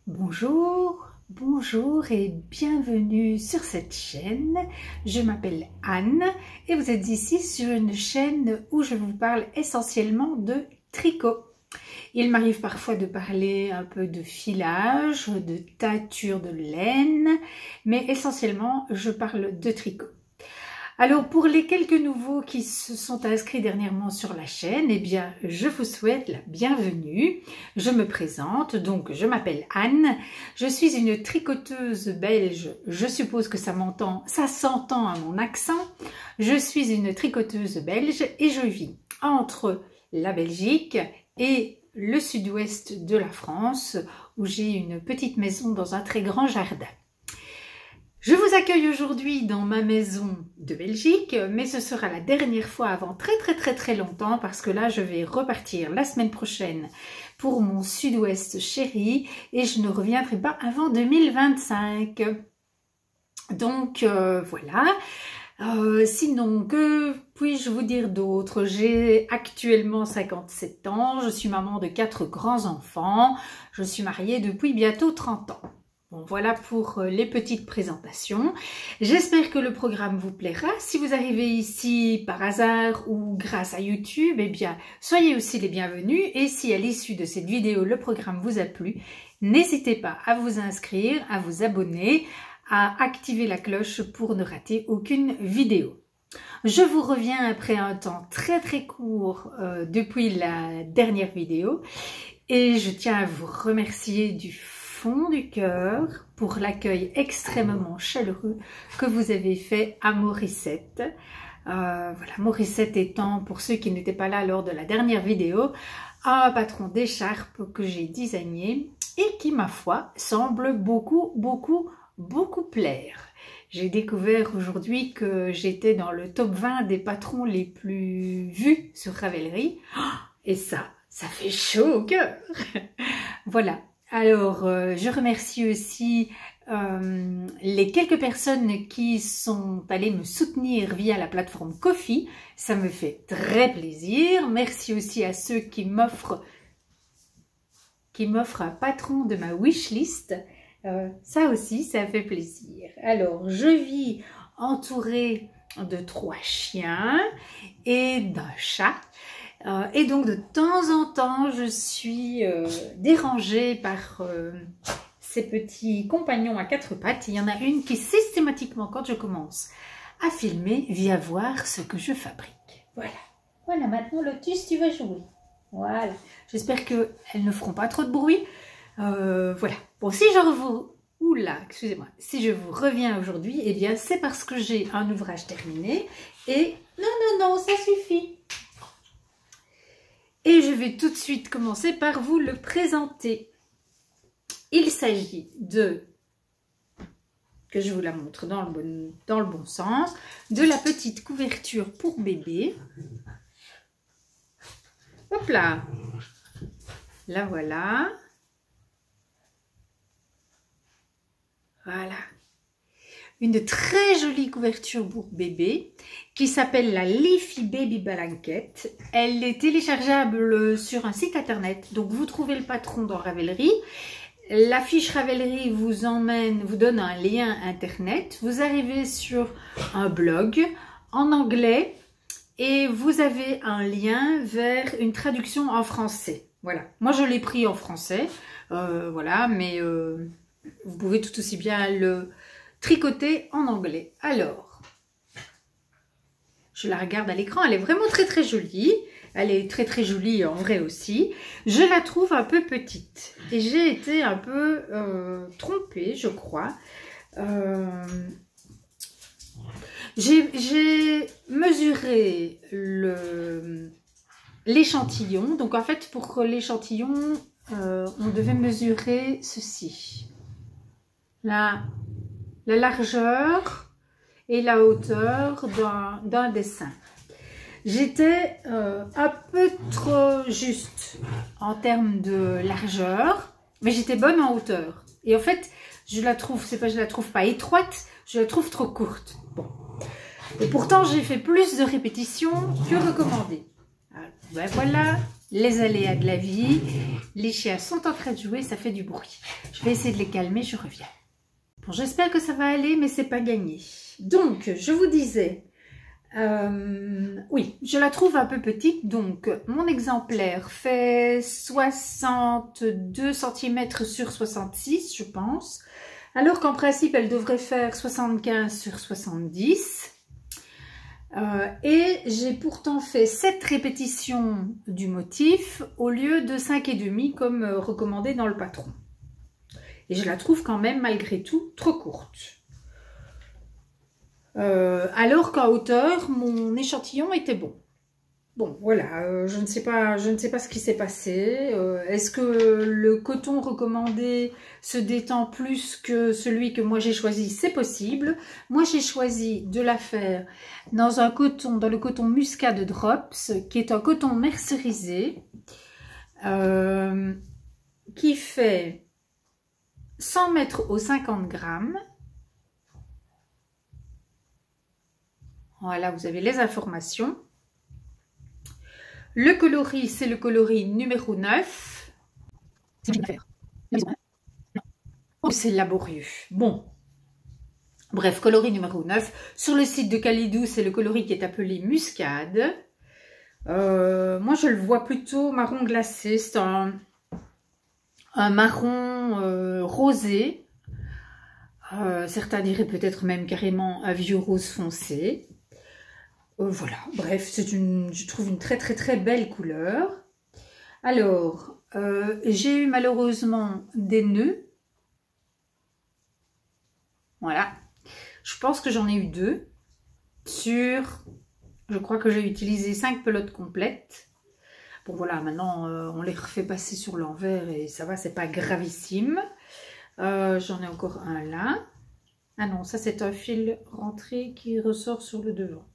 Bonjour, bonjour et bienvenue sur cette chaîne. Je m'appelle Anne et vous êtes ici sur une chaîne où je vous parle essentiellement de tricot. Il m'arrive parfois de parler un peu de filage, de teinture de laine, mais essentiellement je parle de tricot. Alors pour les quelques nouveaux qui se sont inscrits dernièrement sur la chaîne, eh bien je vous souhaite la bienvenue. Je me présente, donc je m'appelle Anne, je suis une tricoteuse belge, je suppose que ça s'entend à mon accent. Je suis une tricoteuse belge et je vis entre la Belgique et le sud-ouest de la France où j'ai une petite maison dans un très grand jardin. Je vous accueille aujourd'hui dans ma maison de Belgique, mais ce sera la dernière fois avant très longtemps parce que là je vais repartir la semaine prochaine pour mon sud-ouest chéri et je ne reviendrai pas avant 2025. Donc voilà. Sinon, que puis-je vous dire d'autre? J'ai actuellement 57 ans, je suis maman de 4 grands-enfants, je suis mariée depuis bientôt 30 ans. Bon, voilà pour les petites présentations. J'espère que le programme vous plaira. Si vous arrivez ici par hasard ou grâce à YouTube, eh bien, soyez aussi les bienvenus. Et si à l'issue de cette vidéo, le programme vous a plu, n'hésitez pas à vous inscrire, à vous abonner, à activer la cloche pour ne rater aucune vidéo. Je vous reviens après un temps très court depuis la dernière vidéo et je tiens à vous remercier du fond du cœur pour l'accueil extrêmement chaleureux que vous avez fait à Morissette. Voilà, Morissette étant, pour ceux qui n'étaient pas là lors de la dernière vidéo, un patron d'écharpe que j'ai designé et qui, ma foi, semble beaucoup plaire. J'ai découvert aujourd'hui que j'étais dans le top 20 des patrons les plus vus sur Ravelry et ça fait chaud au cœur. Voilà. Alors, je remercie aussi les quelques personnes qui sont allées me soutenir via la plateforme Ko-fi. Ça me fait très plaisir. Merci aussi à ceux qui m'offrent un patron de ma wishlist. Ça aussi, ça fait plaisir. Alors, je vis entourée de 3 chiens et d'un chat. Et donc, de temps en temps, je suis dérangée par ces petits compagnons à 4 pattes. Il y en a une qui, systématiquement, quand je commence à filmer, vient voir ce que je fabrique. Voilà. Voilà, maintenant, Lotus, tu vas jouer. Voilà. J'espère qu'elles ne feront pas trop de bruit. Voilà. Bon, si je vous reviens aujourd'hui, eh bien, c'est parce que j'ai un ouvrage terminé. Et non, ça suffit. Et je vais tout de suite commencer par vous le présenter. Il s'agit que je vous la montre dans le bon sens, de la petite couverture pour bébé. Hop là. La voilà. Voilà. Une très jolie couverture pour bébé qui s'appelle la Leafy Baby Blanket. Elle est téléchargeable sur un site internet. Donc vous trouvez le patron dans Ravelry. La fiche Ravelry vous donne un lien internet. Vous arrivez sur un blog en anglais et vous avez un lien vers une traduction en français. Voilà. Moi je l'ai pris en français. Voilà, mais vous pouvez tout aussi bien le tricoter en anglais. Alors, je la regarde à l'écran, elle est vraiment très jolie. Elle est très jolie en vrai aussi. Je la trouve un peu petite et j'ai été un peu trompée, je crois. J'ai mesuré l'échantillon. Donc en fait, pour l'échantillon, on devait mesurer ceci. La largeur et la hauteur d'un dessin. J'étais un peu trop juste en termes de largeur, mais j'étais bonne en hauteur. Et en fait, je la trouve pas étroite, je la trouve trop courte. Bon. Et pourtant, j'ai fait plus de répétitions que recommandé. Ben voilà, les aléas de la vie. Les chiens sont en train de jouer, ça fait du bruit. Je vais essayer de les calmer, je reviens. Bon, j'espère que ça va aller, mais c'est pas gagné. Donc, je vous disais, oui, je la trouve un peu petite. Donc, mon exemplaire fait 62 cm sur 66, je pense. Alors qu'en principe, elle devrait faire 75 sur 70. Et j'ai pourtant fait 7 répétitions du motif au lieu de 5,5 comme recommandé dans le patron. Et je la trouve quand même malgré tout trop courte. Alors qu'en hauteur, mon échantillon était bon. Bon, voilà, je ne sais pas ce qui s'est passé. Est-ce que le coton recommandé se détend plus que celui que moi j'ai choisi? C'est possible. Moi, j'ai choisi de la faire dans le coton Muscade Drops, qui est un coton mercerisé, qui fait 100 mètres au 50 grammes. Voilà, vous avez les informations. Le coloris, c'est le coloris numéro 9. C'est laborieux. Bon. Bref, coloris numéro 9. Sur le site de Calidou, c'est le coloris qui est appelé Muscade. Moi, je le vois plutôt marron glacé. C'est un marron rosé. Certains diraient peut-être même carrément un vieux rose foncé. Voilà, bref, je trouve une très très très belle couleur. Alors, j'ai eu malheureusement des nœuds. Voilà, je pense que j'en ai eu 2 sur, je crois que j'ai utilisé 5 pelotes complètes. Bon voilà, maintenant on les refait passer sur l'envers et ça va, c'est pas gravissime. J'en ai encore un là. Ah non, ça c'est un fil rentré qui ressort sur le devant.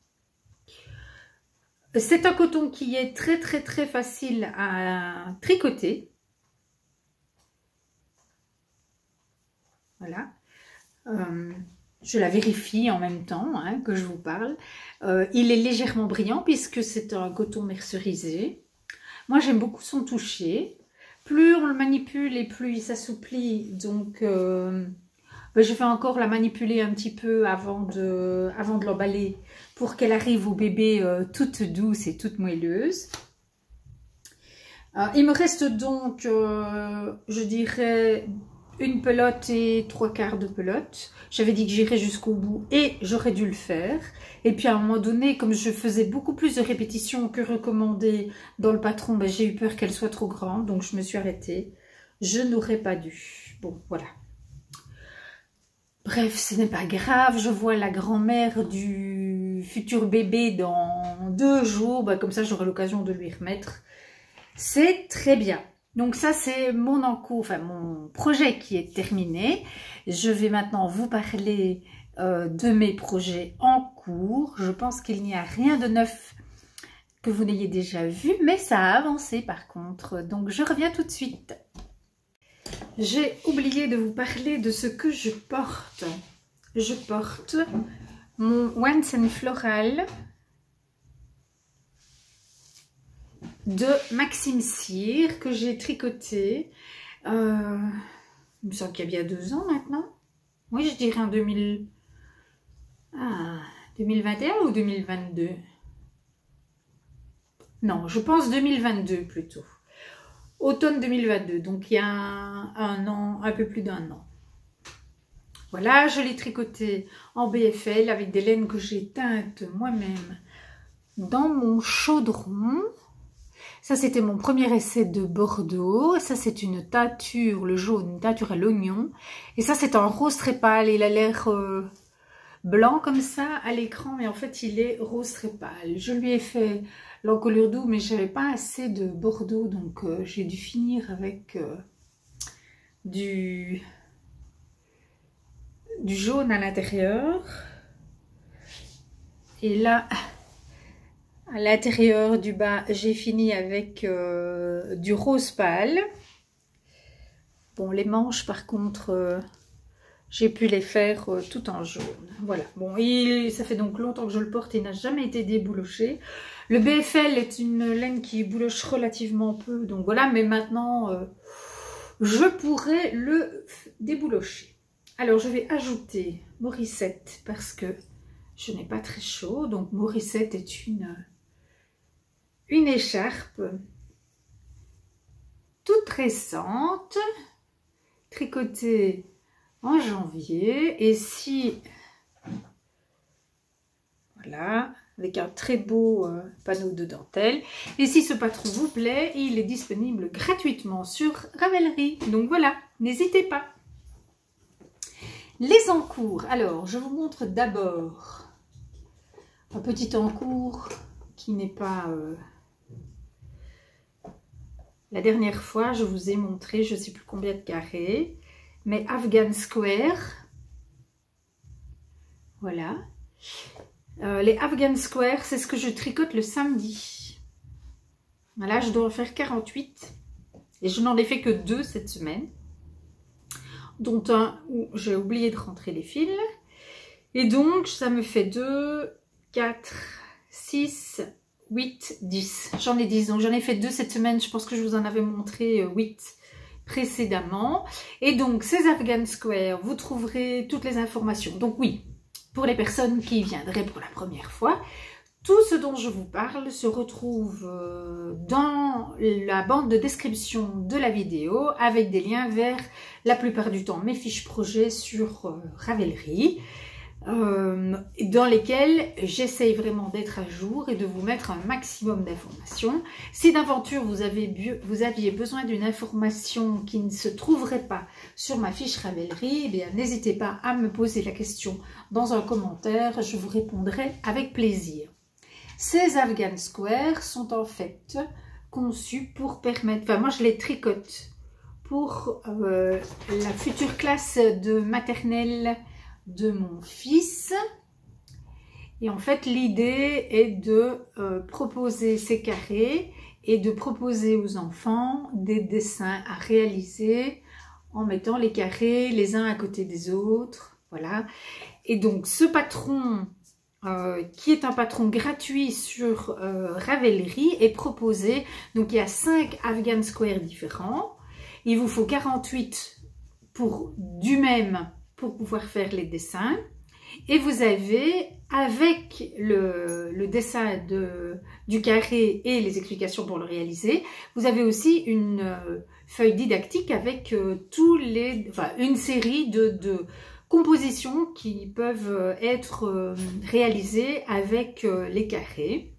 C'est un coton qui est très très très facile à tricoter. Voilà. Je la vérifie en même temps que je vous parle. Il est légèrement brillant puisque c'est un coton mercerisé. Moi j'aime beaucoup son toucher. Plus on le manipule et plus il s'assouplit. Donc je vais encore la manipuler un petit peu avant de l'emballer pour qu'elle arrive au bébé toute douce et toute moelleuse. Il me reste donc, je dirais, une pelote et 3/4 de pelote. J'avais dit que j'irais jusqu'au bout et j'aurais dû le faire. Et puis à un moment donné, comme je faisais beaucoup plus de répétitions que recommandé dans le patron, j'ai eu peur qu'elle soit trop grande. Donc je me suis arrêtée. Je n'aurais pas dû. Bon, voilà. Bref, ce n'est pas grave, je vois la grand-mère du futur bébé dans 2 jours, comme ça j'aurai l'occasion de lui remettre. C'est très bien. Donc ça c'est mon encours, enfin mon projet qui est terminé. Je vais maintenant vous parler de mes projets en cours. Je pense qu'il n'y a rien de neuf que vous n'ayez déjà vu, mais ça a avancé par contre. Donc je reviens tout de suite. J'ai oublié de vous parler de ce que je porte. Je porte mon Once and Floral de Maxime Cyr que j'ai tricoté. Il me semble qu'il y a bien 2 ans maintenant. Oui, je dirais en 2021 ou 2022. Non, je pense 2022 plutôt. Automne 2022, donc il y a un an, un peu plus d'1 an. Voilà, je l'ai tricoté en BFL avec des laines que j'ai teintes moi-même dans mon chaudron. Ça, c'était mon premier essai de Bordeaux. Ça, c'est une teinture, le jaune, une teinture à l'oignon. Et ça, c'est un rose très pâle. Il a l'air blanc comme ça à l'écran, mais en fait, il est rose très pâle. Je lui ai fait l'encolure doux, mais j'avais pas assez de Bordeaux, donc j'ai dû finir avec du jaune à l'intérieur. Et là, à l'intérieur du bas, j'ai fini avec du rose pâle. Bon, les manches, par contre, j'ai pu les faire tout en jaune. Voilà, bon, ça fait donc longtemps que je le porte et n'a jamais été débouloché. Le BFL est une laine qui bouloche relativement peu, donc voilà, mais maintenant, je pourrais le déboulocher. Alors, je vais ajouter Morissette parce que je n'ai pas très chaud. Donc, Morissette est une écharpe toute récente, tricotée en janvier. Et si, voilà, avec un très beau panneau de dentelle. Et si ce patron vous plaît, il est disponible gratuitement sur Ravelry. Donc voilà, n'hésitez pas. Les encours. Alors, je vous montre d'abord un petit encours qui n'est pas... La dernière fois, je vous ai montré, je ne sais plus combien de carrés, mais Afghan Square. Voilà. Les Afghan Square, c'est ce que je tricote le samedi. Voilà, je dois en faire 48. Et je n'en ai fait que 2 cette semaine. Dont un où j'ai oublié de rentrer les fils. Et donc, ça me fait 2, 4, 6, 8, 10. J'en ai 10. Donc, j'en ai fait 2 cette semaine. Je pense que je vous en avais montré 8 précédemment. Et donc, ces Afghan Square, vous trouverez toutes les informations. Donc, oui, pour les personnes qui viendraient pour la première fois, tout ce dont je vous parle se retrouve dans la bande de description de la vidéo avec des liens vers la plupart du temps mes fiches projets sur Ravelry dans lesquelles j'essaye vraiment d'être à jour et de vous mettre un maximum d'informations. Si d'aventure vous aviez besoin d'une information qui ne se trouverait pas sur ma fiche Ravelry, eh bien n'hésitez pas à me poser la question dans un commentaire, je vous répondrai avec plaisir. Ces Afghan Square sont en fait conçus pour permettre... Enfin, moi, je les tricote pour la future classe de maternelle de mon fils. Et en fait, l'idée est de proposer ces carrés et de proposer aux enfants des dessins à réaliser en mettant les carrés les uns à côté des autres. Voilà. Et donc, ce patron... qui est un patron gratuit sur Ravelry est proposé. Donc il y a 5 Afghan Square différents. Il vous faut 48 pour du même pour pouvoir faire les dessins. Et vous avez, avec le dessin du carré et les explications pour le réaliser, vous avez aussi une feuille didactique avec une série de compositions qui peuvent être réalisées avec les carrés.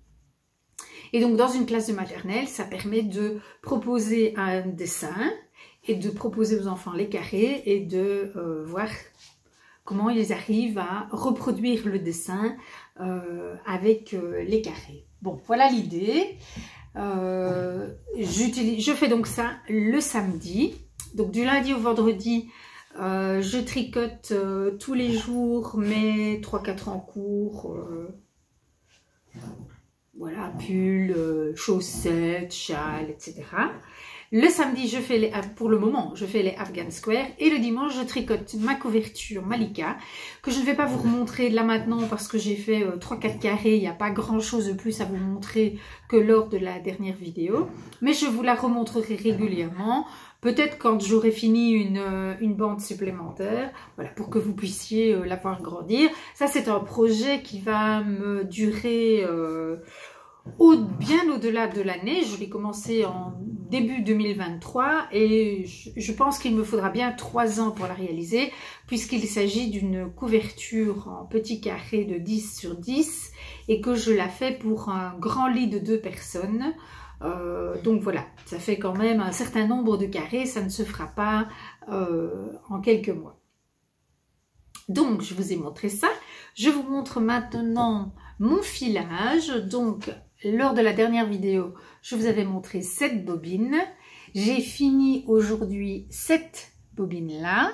Et donc dans une classe de maternelle, ça permet de proposer un dessin et de proposer aux enfants les carrés et de voir comment ils arrivent à reproduire le dessin avec les carrés. Bon, voilà l'idée. Je fais donc ça le samedi. Donc du lundi au vendredi, je tricote tous les jours mes 3-4 encours, voilà, pulls, chaussettes, châles, etc. Le samedi, pour le moment, je fais les Afghan Square et le dimanche, je tricote ma couverture Malika que je ne vais pas vous remontrer là maintenant parce que j'ai fait 3-4 carrés, il n'y a pas grand chose de plus à vous montrer que lors de la dernière vidéo, mais je vous la remontrerai régulièrement. Peut-être quand j'aurai fini une bande supplémentaire, voilà, pour que vous puissiez la voir grandir. Ça, c'est un projet qui va me durer bien au-delà de l'année. Je l'ai commencé en début 2023 et je pense qu'il me faudra bien 3 ans pour la réaliser puisqu'il s'agit d'une couverture en petit carré de 10 sur 10 et que je la fais pour un grand lit de 2 personnes. Donc voilà, ça fait quand même un certain nombre de carrés, ça ne se fera pas en quelques mois. Donc je vous ai montré ça, je vous montre maintenant mon filage. Donc lors de la dernière vidéo, je vous avais montré 7 bobines, j'ai fini aujourd'hui 7 bobines là.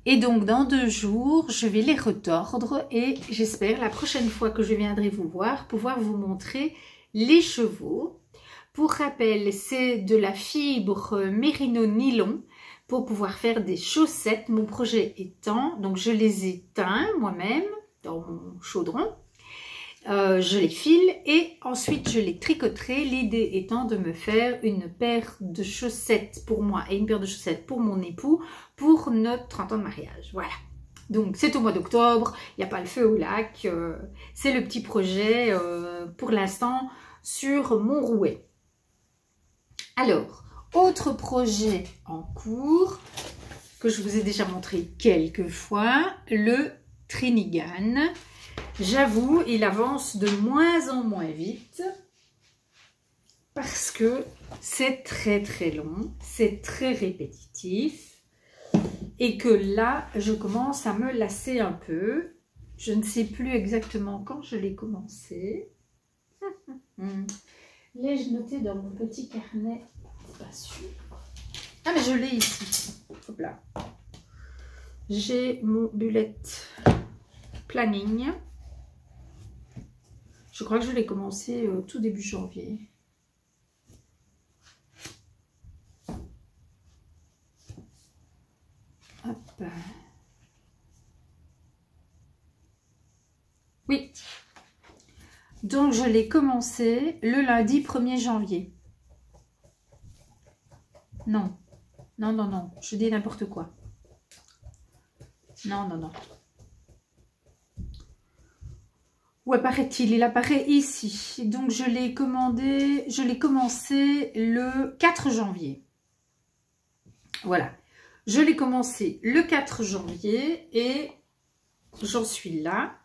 Et donc dans 2 jours, je vais les retordre et j'espère la prochaine fois que je viendrai vous voir, pouvoir vous montrer les chevaux. Pour rappel, c'est de la fibre mérino nylon, pour pouvoir faire des chaussettes. Mon projet étant, donc je les ai teints moi-même dans mon chaudron. Je les file et ensuite je les tricoterai. L'idée étant de me faire une paire de chaussettes pour moi et une paire de chaussettes pour mon époux pour notre 30 ans de mariage. Voilà. Donc c'est au mois d'octobre, il n'y a pas le feu au lac. C'est le petit projet pour l'instant sur mon rouet. Alors, autre projet en cours que je vous ai déjà montré quelques fois, le Trinigan. J'avoue, il avance de moins en moins vite parce que c'est très long, c'est très répétitif et que là, je commence à me lasser un peu. Je ne sais plus exactement quand je l'ai commencé. L'ai-je noté dans mon petit carnet? Pas sûr. Ah, mais je l'ai ici. Hop là. J'ai mon bullet planning. Je crois que je l'ai commencé tout début janvier. Hop. Oui. Donc, je l'ai commencé le lundi 1er janvier. Non. Non. Je dis n'importe quoi. Non. Où apparaît-il? Il apparaît ici. Donc, je l'ai commencé le 4 janvier. Voilà. Je l'ai commencé le 4 janvier et j'en suis là.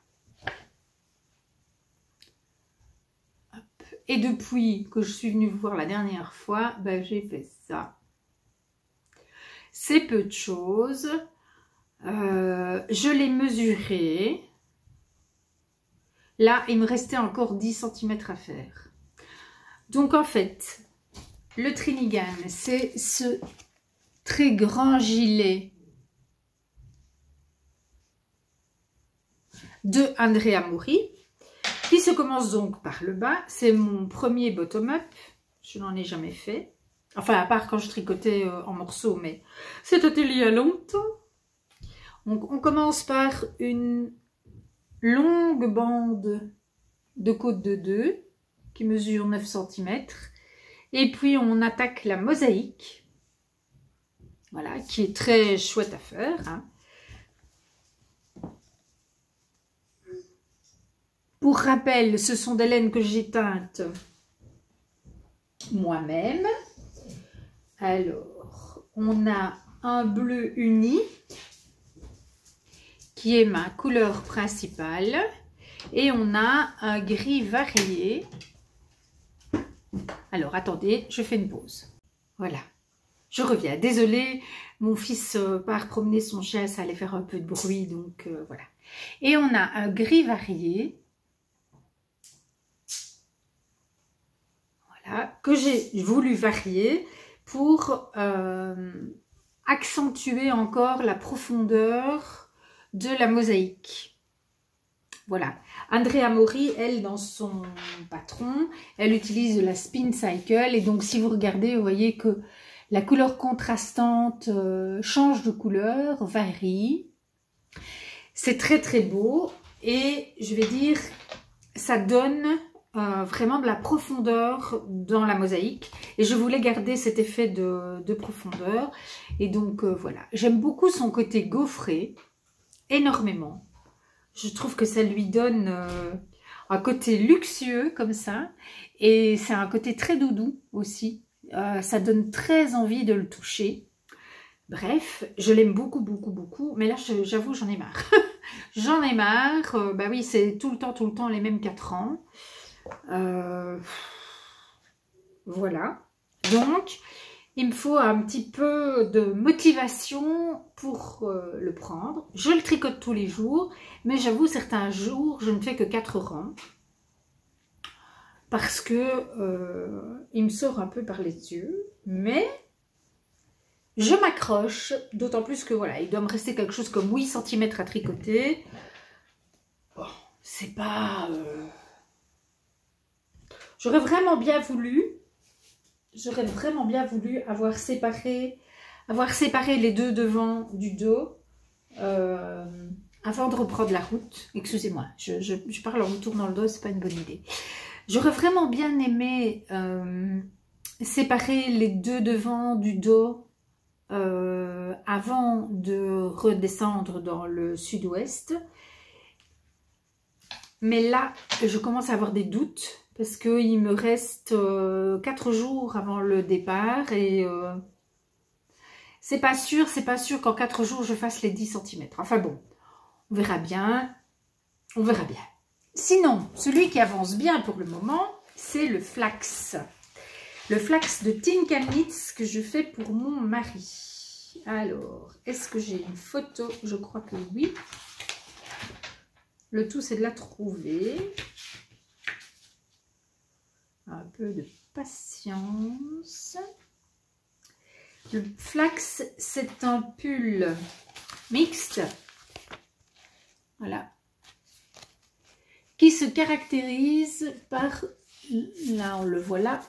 Hop. Et depuis que je suis venue vous voir la dernière fois, ben, j'ai fait ça. C'est peu de choses. Je l'ai mesuré. Là, il me restait encore 10 cm à faire. Donc, en fait, le Trinigan, c'est ce très grand gilet de Andrea Mori, qui se commence donc par le bas. C'est mon premier bottom-up. Je n'en ai jamais fait. Enfin, à part quand je tricotais en morceaux, mais c'était il y a longtemps. Donc, on commence par une longue bande de côte de 2 qui mesure 9 cm. Et puis, on attaque la mosaïque. Voilà, qui est très chouette à faire. Hein. Pour rappel, ce sont des laines que j'ai teintes moi-même. Alors, on a un bleu uni qui est ma couleur principale et on a un gris varié. Alors, attendez, je fais une pause. Voilà, je reviens. Désolée, mon fils part promener son chien, ça allait faire un peu de bruit, donc voilà. Et on a un gris varié. Voilà, que j'ai voulu varier pour accentuer encore la profondeur de la mosaïque. Voilà. Andrea Mori, elle, dans son patron, elle utilise la Spin Cycle. Et donc, si vous regardez, vous voyez que la couleur contrastante change de couleur, varie. C'est très, très beau. Et je vais dire, ça donne vraiment de la profondeur dans la mosaïque. Et je voulais garder cet effet de profondeur. Et donc, voilà. J'aime beaucoup son côté gaufré. Énormément. Je trouve que ça lui donne un côté luxueux comme ça. Et c'est un côté très doudou aussi. Ça donne très envie de le toucher. Bref, je l'aime beaucoup, beaucoup, beaucoup. Mais là, j'avoue, j'en ai marre. J'en ai marre. Bah oui, c'est tout le temps les mêmes 4 ans. Voilà. Donc, il me faut un petit peu de motivation pour le prendre. Je le tricote tous les jours, mais j'avoue, certains jours, je ne fais que 4 rangs. Parce que il me sort un peu par les yeux. Mais je m'accroche, d'autant plus que voilà, il doit me rester quelque chose comme 8 cm à tricoter. Bon, c'est pas... J'aurais vraiment bien voulu avoir séparé avoir séparé les deux devants du dos avant de reprendre la route. Excusez-moi, je parle en me tournant le dos, c'est pas une bonne idée. J'aurais vraiment bien aimé séparer les deux devants du dos avant de redescendre dans le sud-ouest. Mais là, je commence à avoir des doutes parce qu'il me reste 4 jours avant le départ et c'est pas sûr qu'en 4 jours je fasse les 10 cm. Enfin bon, on verra bien, on verra bien. Sinon, celui qui avance bien pour le moment, c'est le flax. Le flax de Tinka Knits que je fais pour mon mari. Alors, est-ce que j'ai une photo? Je crois que oui. Le tout, c'est de la trouver. Un peu de patience. Le flax, c'est un pull mixte. Voilà. Qui se caractérise par, là on le voit là,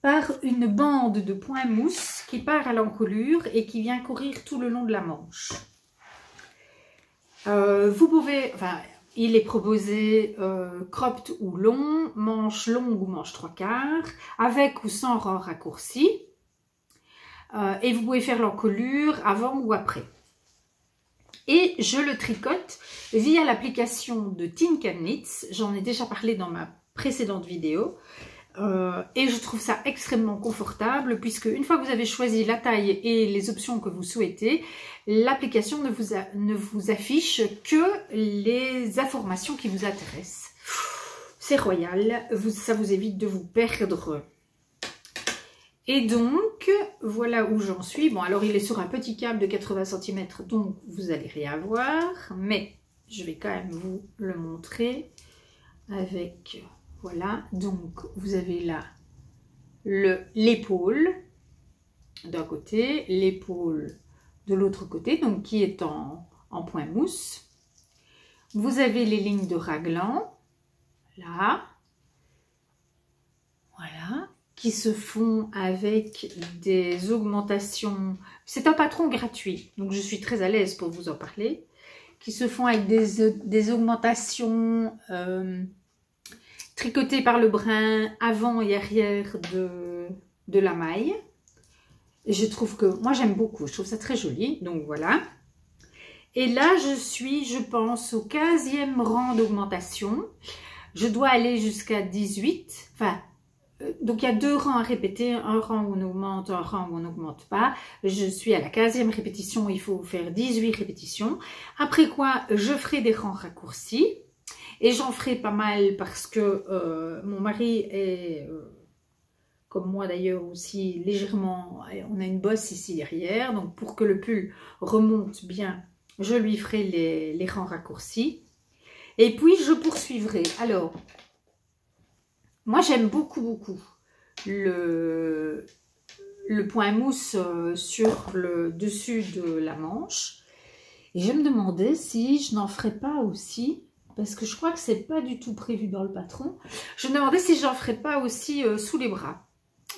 par une bande de point mousse qui part à l'encolure et qui vient courir tout le long de la manche. Vous pouvez, enfin, il est proposé cropped ou long, manche longue ou manche 3/4, avec ou sans rang raccourci. Et vous pouvez faire l'encolure avant ou après. Et je le tricote via l'application de Tinka Knits. J'en ai déjà parlé dans ma précédente vidéo. Et je trouve ça extrêmement confortable puisque une fois que vous avez choisi la taille et les options que vous souhaitez, l'application ne vous affiche que les informations qui vous intéressent. C'est royal, ça vous évite de vous perdre. Et donc, voilà où j'en suis. Bon, alors il est sur un petit câble de 80 cm, donc vous n'allez rien voir, mais je vais quand même vous le montrer avec... Voilà, donc vous avez là l'épaule d'un côté, l'épaule de l'autre côté, donc qui est en point mousse. Vous avez les lignes de raglan, là, voilà, qui se font avec des augmentations. C'est un patron gratuit, donc je suis très à l'aise pour vous en parler, qui se font avec des augmentations tricotées par le brin avant et arrière de la maille. Et je trouve que, moi j'aime beaucoup, je trouve ça très joli, donc voilà. Et là je suis, je pense, au 15e rang d'augmentation. Je dois aller jusqu'à 18, enfin, donc il y a 2 rangs à répéter, un rang où on augmente, un rang où on n'augmente pas. Je suis à la 15e répétition, il faut faire 18 répétitions. Après quoi, je ferai des rangs raccourcis. Et j'en ferai pas mal parce que mon mari est, comme moi d'ailleurs aussi, légèrement, on a une bosse ici derrière. Donc pour que le pull remonte bien, je lui ferai les rangs raccourcis. Et puis je poursuivrai. Alors, moi j'aime beaucoup le point mousse sur le dessus de la manche. Et je me demandais si je n'en ferais pas aussi... Parce que je crois que c'est pas du tout prévu dans le patron. Je me demandais si j'en ferais pas aussi sous les bras.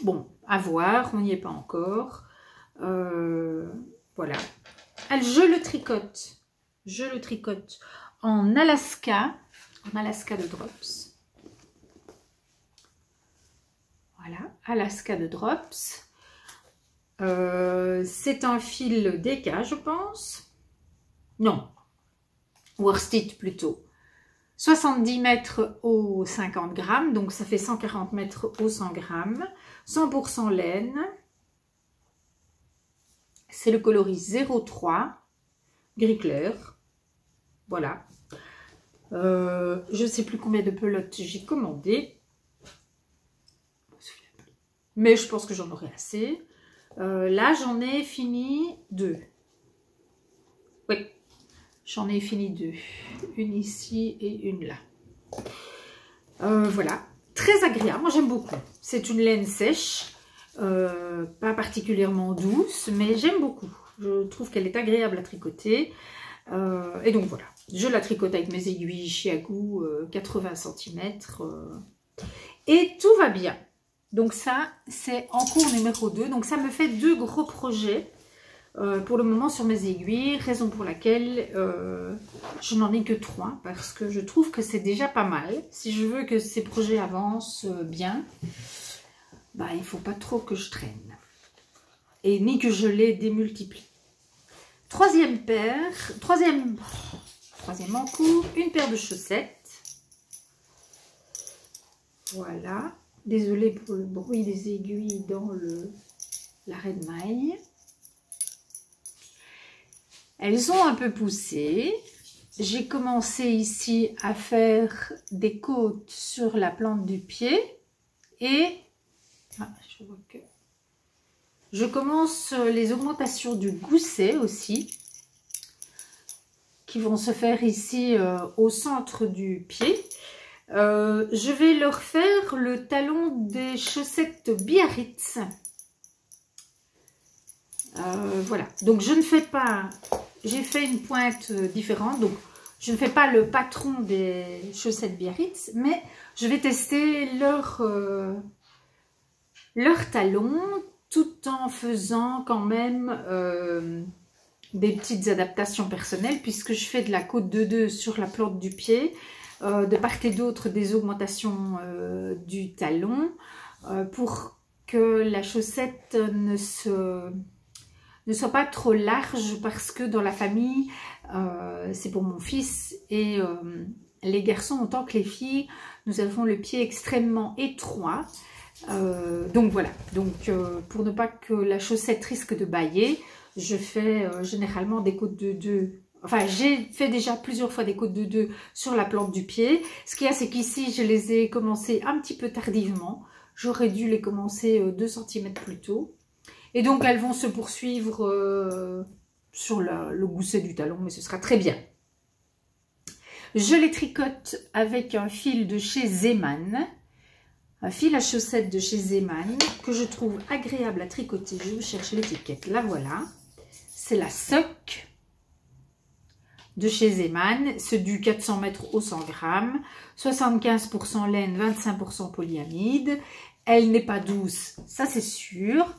Bon, à voir, on n'y est pas encore. Voilà. Je le tricote. Je le tricote en Alaska de Drops. Voilà, Alaska de Drops. C'est un fil DK, je pense. Non, worsted plutôt. 70 mètres au 50 grammes, donc ça fait 140 mètres au 100 grammes. 100% laine. C'est le coloris 03, gris clair. Voilà. Je ne sais plus combien de pelotes j'ai commandé. Mais je pense que j'en aurai assez. Là, j'en ai fini 2. Oui. J'en ai fini 2, une ici et une là. Voilà, très agréable, moi j'aime beaucoup. C'est une laine sèche, pas particulièrement douce, mais j'aime beaucoup. Je trouve qu'elle est agréable à tricoter. Et donc voilà, je la tricote avec mes aiguilles Chiago 80 cm. Et tout va bien. Donc ça, c'est en cours numéro 2. Donc ça me fait 2 gros projets pour le moment sur mes aiguilles. Raison pour laquelle je n'en ai que 3. Parce que je trouve que c'est déjà pas mal. Si je veux que ces projets avancent bien, bah, il ne faut pas trop que je traîne. Et ni que je les démultiplie. Troisième en cours, une paire de chaussettes. Voilà. Désolée pour le bruit des aiguilles dans l'arrêt de maille. Elles ont un peu poussé. J'ai commencé ici à faire des côtes sur la plante du pied. Et je vois que je commence les augmentations du gousset aussi, qui vont se faire ici au centre du pied. Je vais leur faire le talon des chaussettes Biarritz. Voilà, donc je ne fais pas, j'ai fait une pointe différente, donc je ne fais pas le patron des chaussettes Biarritz, mais je vais tester leur talon, tout en faisant quand même des petites adaptations personnelles, puisque je fais de la côte de 2 sur la plante du pied, de part et d'autre des augmentations du talon, pour que la chaussette ne soit pas trop large, parce que dans la famille, c'est pour mon fils, et les garçons autant que les filles, nous avons le pied extrêmement étroit. Donc voilà, donc pour ne pas que la chaussette risque de bâiller, je fais généralement des côtes de 2. Enfin, j'ai fait déjà plusieurs fois des côtes de 2 sur la plante du pied. Ce qu'il y a, c'est qu'ici, je les ai commencées un petit peu tardivement. J'aurais dû les commencer 2 cm plus tôt. Et donc, elles vont se poursuivre sur le gousset du talon, mais ce sera très bien. Je les tricote avec un fil de chez Zeman. Un fil à chaussettes de chez Zeman que je trouve agréable à tricoter. Je vous cherche l'étiquette, la voilà. C'est la Sock de chez Zeman. C'est du 400 mètres au 100 grammes. 75% laine, 25% polyamide. Elle n'est pas douce, ça c'est sûr.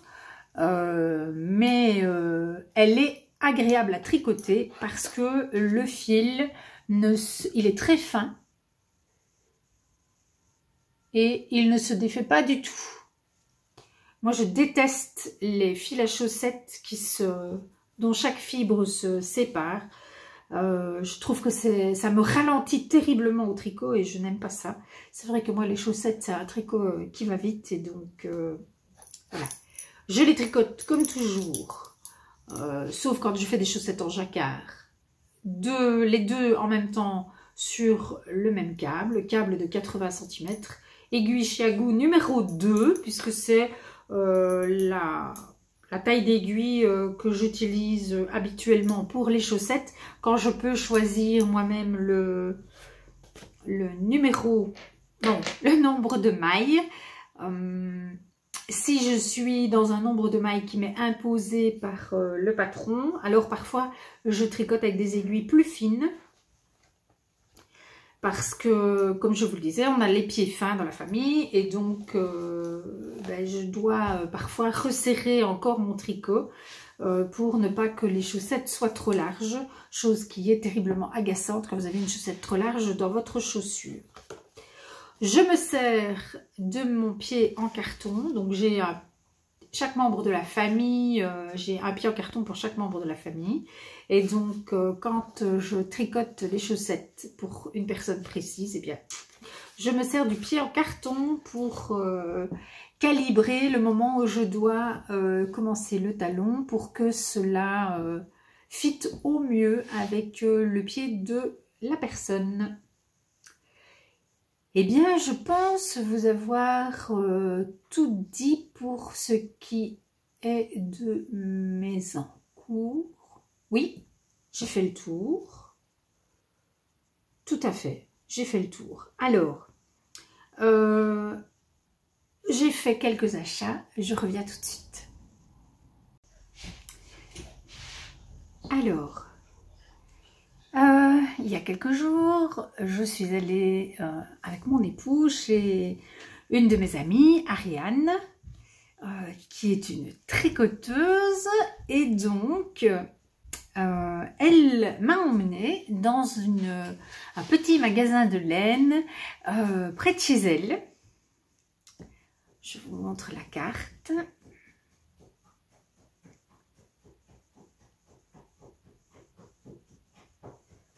Mais elle est agréable à tricoter parce que le fil, il est très fin. Et il ne se défait pas du tout. Moi, je déteste les fils à chaussettes dont chaque fibre se sépare. Je trouve que ça me ralentit terriblement au tricot et je n'aime pas ça. C'est vrai que moi, les chaussettes, c'est un tricot qui va vite et donc voilà. Je les tricote comme toujours, sauf quand je fais des chaussettes en jacquard. Les deux en même temps sur le même câble de 80 cm. Aiguille Chiago numéro 2, puisque c'est la taille d'aiguille que j'utilise habituellement pour les chaussettes. Quand je peux choisir moi-même le nombre de mailles. Si je suis dans un nombre de mailles qui m'est imposé par le patron, alors parfois je tricote avec des aiguilles plus fines. Parce que, comme je vous le disais, on a les pieds fins dans la famille et donc je dois parfois resserrer encore mon tricot pour ne pas que les chaussettes soient trop larges, chose qui est terriblement agaçante quand vous avez une chaussette trop large dans votre chaussure. Je me sers de mon pied en carton, donc j'ai chaque membre de la famille, j'ai un pied en carton pour chaque membre de la famille. Et donc, quand je tricote les chaussettes pour une personne précise, eh bien, je me sers du pied en carton pour calibrer le moment où je dois commencer le talon pour que cela fit au mieux avec le pied de la personne. Eh bien, je pense vous avoir tout dit pour ce qui est de mes encours. Oui, j'ai fait le tour. Tout à fait, j'ai fait le tour. Alors, j'ai fait quelques achats. Je reviens tout de suite. Alors, il y a quelques jours, je suis allée avec mon époux chez une de mes amies, Ariane, qui est une tricoteuse, et donc elle m'a emmenée dans un petit magasin de laine près de chez elle. Je vous montre la carte.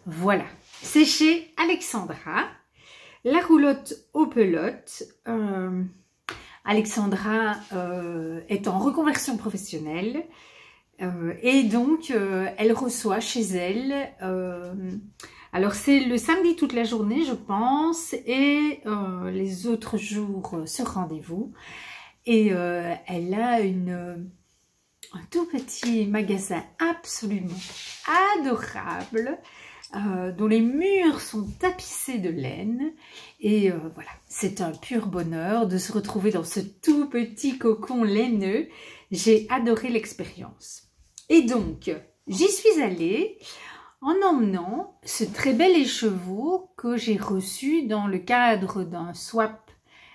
Voilà, c'est chez Alexandra, la roulotte aux pelotes. Alexandra est en reconversion professionnelle et donc elle reçoit chez elle, alors c'est le samedi toute la journée je pense, et les autres jours sur rendez-vous, et elle a un tout petit magasin absolument adorable, dont les murs sont tapissés de laine, et voilà, c'est un pur bonheur de se retrouver dans ce tout petit cocon laineux. J'ai adoré l'expérience. Et donc, j'y suis allée en emmenant ce très bel écheveau que j'ai reçu dans le cadre d'un swap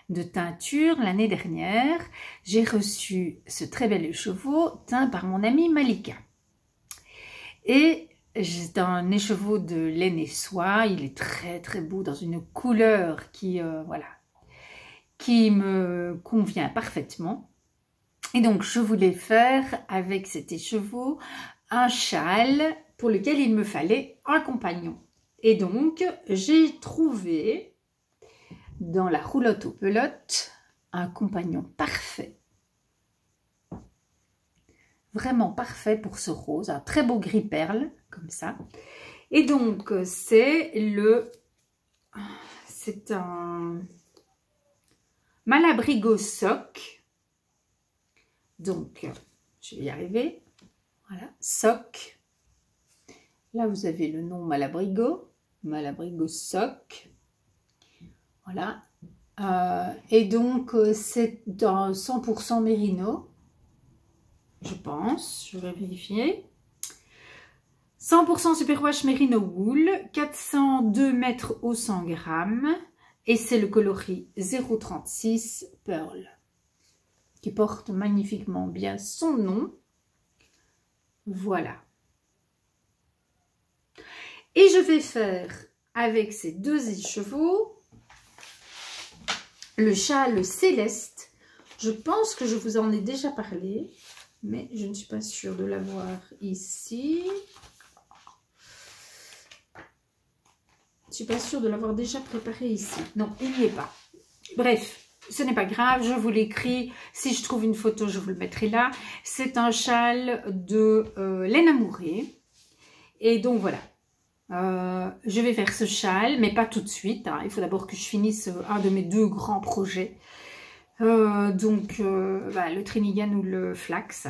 de teinture l'année dernière. J'ai reçu ce très bel écheveau teint par mon amie Malika. Et c'est un écheveau de laine et soie, il est très très beau dans une couleur qui, voilà, qui me convient parfaitement. Et donc je voulais faire avec cet écheveau un châle pour lequel il me fallait un compagnon. Et donc j'ai trouvé dans la roulotte aux pelotes un compagnon parfait. Vraiment parfait pour ce rose, un très beau gris perle, comme ça. Et donc, c'est un Malabrigo soc. Donc, je vais y arriver. Voilà, soc. Là, vous avez le nom Malabrigo, Malabrigo soc. Voilà. Et donc, c'est un 100% mérino. Je pense, je vais vérifier. 100% superwash merino wool, 402 mètres au 100 grammes, et c'est le coloris 036 Pearl, qui porte magnifiquement bien son nom. Voilà. Et je vais faire avec ces deux écheveaux le châle céleste. Je pense que je vous en ai déjà parlé, mais je ne suis pas sûre de l'avoir ici. Je ne suis pas sûre de l'avoir déjà préparé ici. Non, il n'y est pas. Bref, ce n'est pas grave, je vous l'écris. Si je trouve une photo, je vous le mettrai là. C'est un châle de laine amourée. Et donc voilà. Je vais faire ce châle, mais pas tout de suite, hein. Il faut d'abord que je finisse un de mes deux grands projets. Voilà, le Trinigan ou le Flax.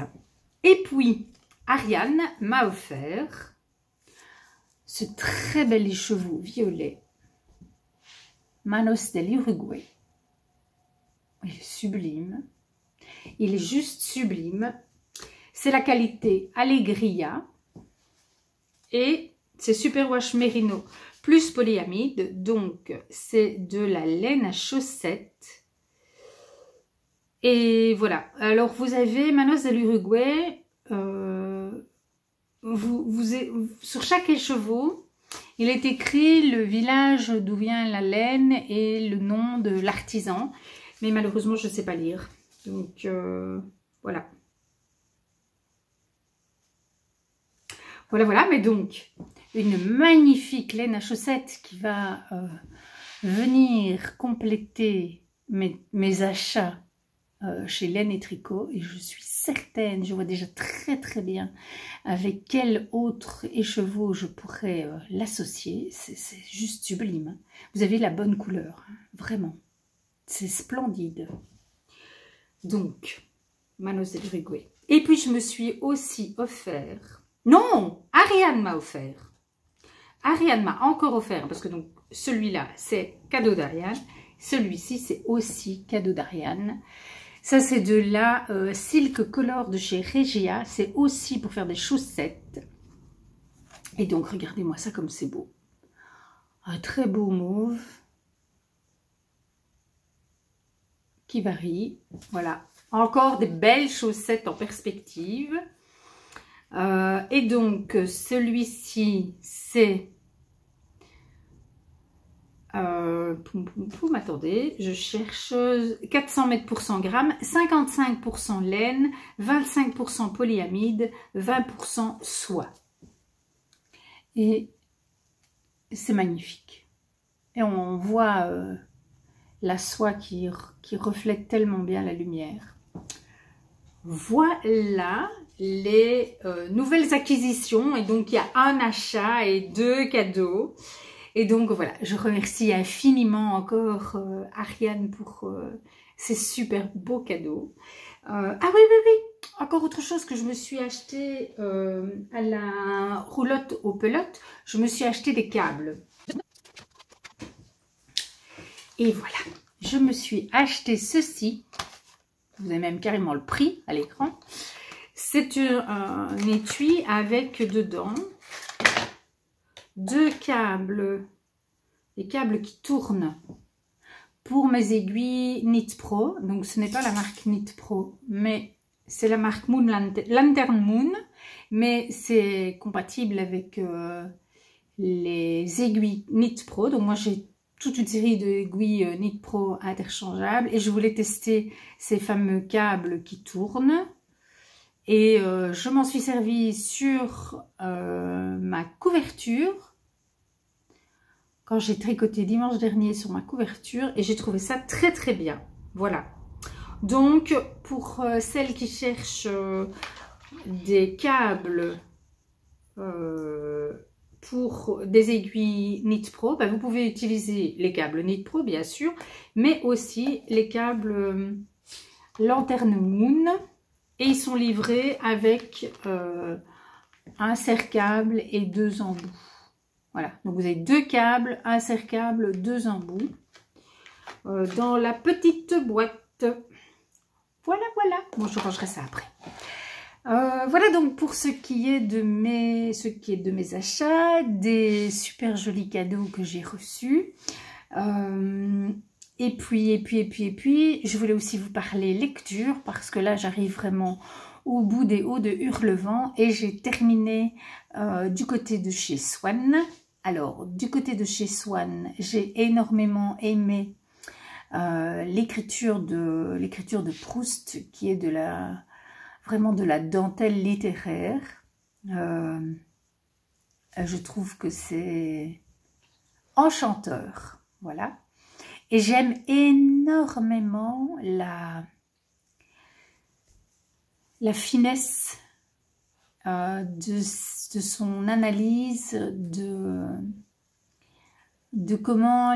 Et puis, Ariane m'a offert ce très bel écheveau violet, Manos del Uruguay. Il est sublime. Il est juste sublime. C'est la qualité Allegria. Et c'est Superwash Merino plus polyamide. Donc, c'est de la laine à chaussettes. Et voilà. Alors, vous avez Manos del Uruguay. Sur chaque écheveau, il est écrit le village d'où vient la laine et le nom de l'artisan. Mais malheureusement, je ne sais pas lire. Donc, voilà. Voilà. Mais donc, une magnifique laine à chaussettes qui va venir compléter mes achats chez Laine et Tricot, et je suis certaine, je vois déjà très très bien avec quel autre écheveau je pourrais l'associer. C'est juste sublime. Vous avez la bonne couleur, hein, vraiment. C'est splendide. Donc, Manos del Uruguay. Et puis je me suis aussi offert... Non, Ariane m'a offert. Ariane m'a encore offert, parce que donc celui-là, c'est cadeau d'Ariane. Celui-ci, c'est aussi cadeau d'Ariane. Ça, c'est de la Silk Color de chez Regia. C'est aussi pour faire des chaussettes. Et donc, regardez-moi ça comme c'est beau. Un très beau mauve. qui varient. Voilà, encore des belles chaussettes en perspective. Et donc, celui-ci, c'est... attendez, je cherche 400 mètres pour 100 grammes, 55% laine, 25% polyamide, 20% soie. Et c'est magnifique. Et on voit la soie qui reflète tellement bien la lumière. Voilà les nouvelles acquisitions. Et donc, il y a un achat et 2 cadeaux. Et donc, voilà, je remercie infiniment encore Ariane pour ces super beaux cadeaux. Ah oui, encore autre chose que je me suis acheté à la roulotte aux pelotes. Je me suis acheté des câbles. Et voilà, je me suis acheté ceci. Vous avez même carrément le prix à l'écran. C'est un étui avec dedans 2 câbles, des câbles qui tournent pour mes aiguilles Knit Pro. Donc ce n'est pas la marque Knit Pro, mais c'est la marque Moon Lantern Moon, mais c'est compatible avec les aiguilles Knit Pro. Donc moi j'ai toute une série d'aiguilles Knit Pro interchangeables et je voulais tester ces fameux câbles qui tournent. Et je m'en suis servi sur ma couverture, quand j'ai tricoté dimanche dernier sur ma couverture, et j'ai trouvé ça très très bien. Voilà. Donc, pour celles qui cherchent des câbles pour des aiguilles Knit Pro, bah, vous pouvez utiliser les câbles Knit Pro, bien sûr, mais aussi les câbles Lantern Moon. Et ils sont livrés avec un serre-câble et 2 embouts. Voilà, donc vous avez 2 câbles, un serre-câble, 2 embouts dans la petite boîte. Voilà, voilà. Bon, je rangerai ça après. Voilà donc pour ce qui est de mes achats, des super jolis cadeaux que j'ai reçus. Et puis, je voulais aussi vous parler lecture, parce que là, j'arrive vraiment au bout des hauts de Hurlevent et j'ai terminé du côté de chez Swan. Alors, du côté de chez Swan, j'ai énormément aimé l'écriture de Proust, qui est vraiment de la dentelle littéraire. Je trouve que c'est enchanteur, voilà. Et j'aime énormément la finesse de son analyse de comment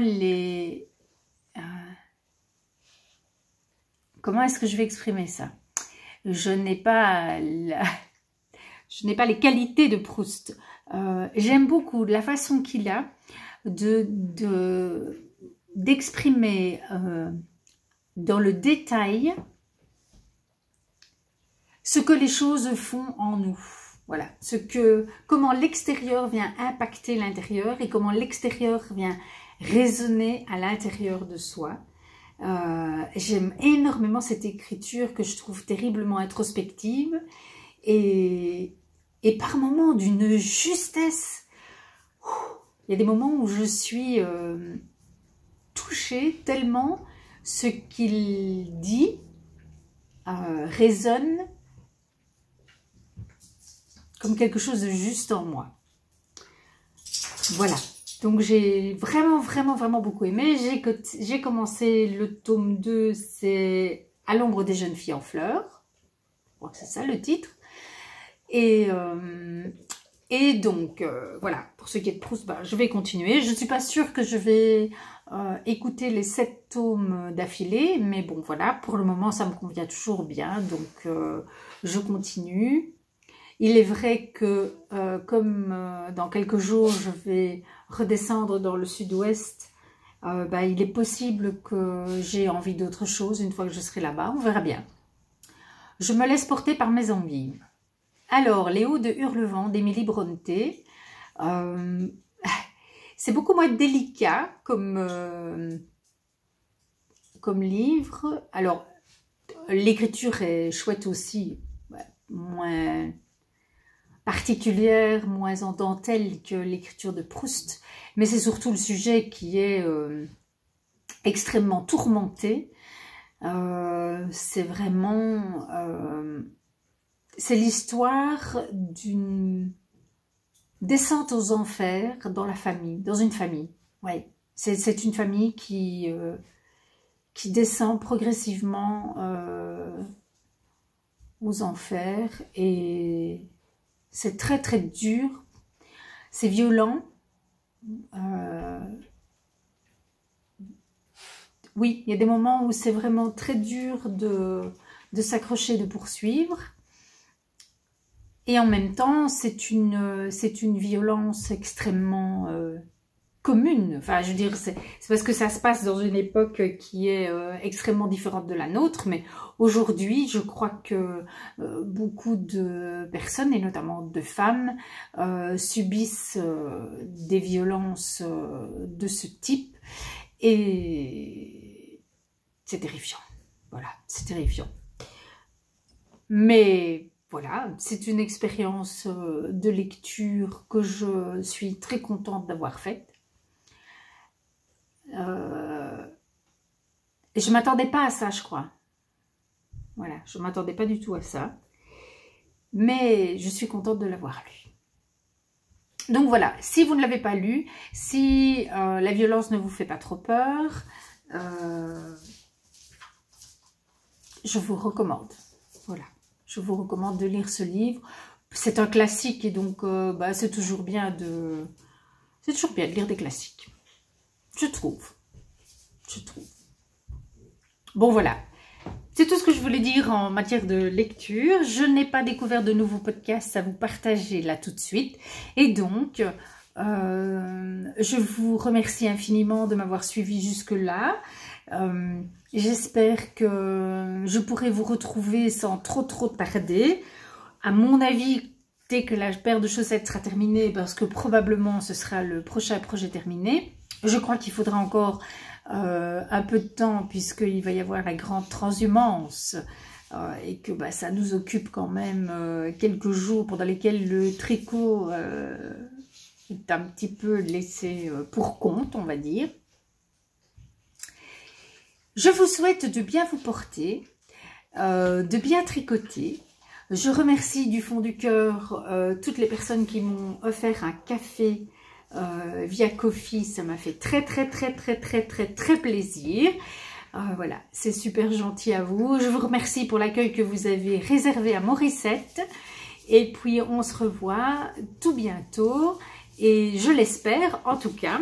comment est-ce que je vais exprimer ça? Je n'ai pas les qualités de Proust. J'aime beaucoup la façon qu'il a d'exprimer dans le détail ce que les choses font en nous. Voilà, comment l'extérieur vient impacter l'intérieur et comment l'extérieur vient résonner à l'intérieur de soi. J'aime énormément cette écriture que je trouve terriblement introspective et par moments d'une justesse. Il y a des moments où je suis touchée tellement ce qu'il dit résonne comme quelque chose de juste en moi. Voilà. Donc j'ai vraiment beaucoup aimé. J'ai commencé le tome 2, c'est À l'ombre des jeunes filles en fleurs. Je crois que c'est ça le titre. Et donc voilà, pour ce qui est de Proust, bah, je vais continuer. Je ne suis pas sûre que je vais écouter les 7 tomes d'affilée, mais bon voilà, pour le moment ça me convient toujours bien, donc je continue. Il est vrai que comme dans quelques jours je vais redescendre dans le sud-ouest, bah, il est possible que j'ai envie d'autre chose une fois que je serai là-bas, on verra bien. Je me laisse porter par mes envies. Alors, Les Hauts de Hurlevent d'Émilie Brontë, c'est beaucoup moins délicat comme comme livre. Alors, l'écriture est chouette aussi, moins particulière, moins en dentelle que l'écriture de Proust, mais c'est surtout le sujet qui est extrêmement tourmenté. C'est vraiment... c'est l'histoire d'une descente aux enfers dans la famille, dans une famille. Ouais, c'est une famille qui descend progressivement aux enfers et c'est très très dur, c'est violent. Oui, il y a des moments où c'est vraiment très dur de s'accrocher, de poursuivre. Et en même temps, c'est une violence extrêmement commune. Enfin, je veux dire, c'est parce que ça se passe dans une époque qui est extrêmement différente de la nôtre. Mais aujourd'hui, je crois que beaucoup de personnes, et notamment de femmes, subissent des violences de ce type. Et c'est terrifiant. Voilà, c'est terrifiant. Mais voilà, c'est une expérience de lecture que je suis très contente d'avoir faite. Et je ne m'attendais pas à ça, je crois. Voilà, je ne m'attendais pas du tout à ça. Mais je suis contente de l'avoir lu. Donc voilà, si vous ne l'avez pas lu, si la violence ne vous fait pas trop peur, je vous recommande. Voilà, je vous recommande de lire ce livre. C'est un classique et donc c'est toujours bien de lire des classiques. Je trouve. Bon voilà, c'est tout ce que je voulais dire en matière de lecture. Je n'ai pas découvert de nouveaux podcasts à vous partager là tout de suite. Et donc, je vous remercie infiniment de m'avoir suivi jusque-là. J'espère que je pourrai vous retrouver sans trop tarder. À mon avis, dès que la paire de chaussettes sera terminée, parce que probablement ce sera le prochain projet terminé. Je crois qu'il faudra encore un peu de temps puisqu'il va y avoir la grande transhumance et que ça nous occupe quand même quelques jours pendant lesquels le tricot est un petit peu laissé pour compte, on va dire. Je vous souhaite de bien vous porter, de bien tricoter. Je remercie du fond du cœur toutes les personnes qui m'ont offert un café via Ko-fi. Ça m'a fait très plaisir. Voilà, c'est super gentil à vous. Je vous remercie pour l'accueil que vous avez réservé à Morissette. Et puis on se revoit tout bientôt. Et je l'espère en tout cas.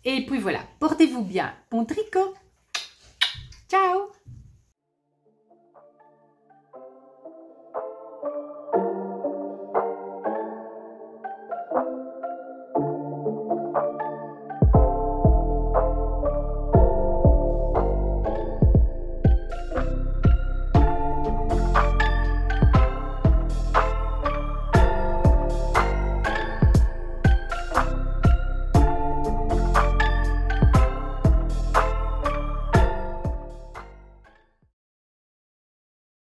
Et puis voilà, portez-vous bien. Bon tricot. Ciao.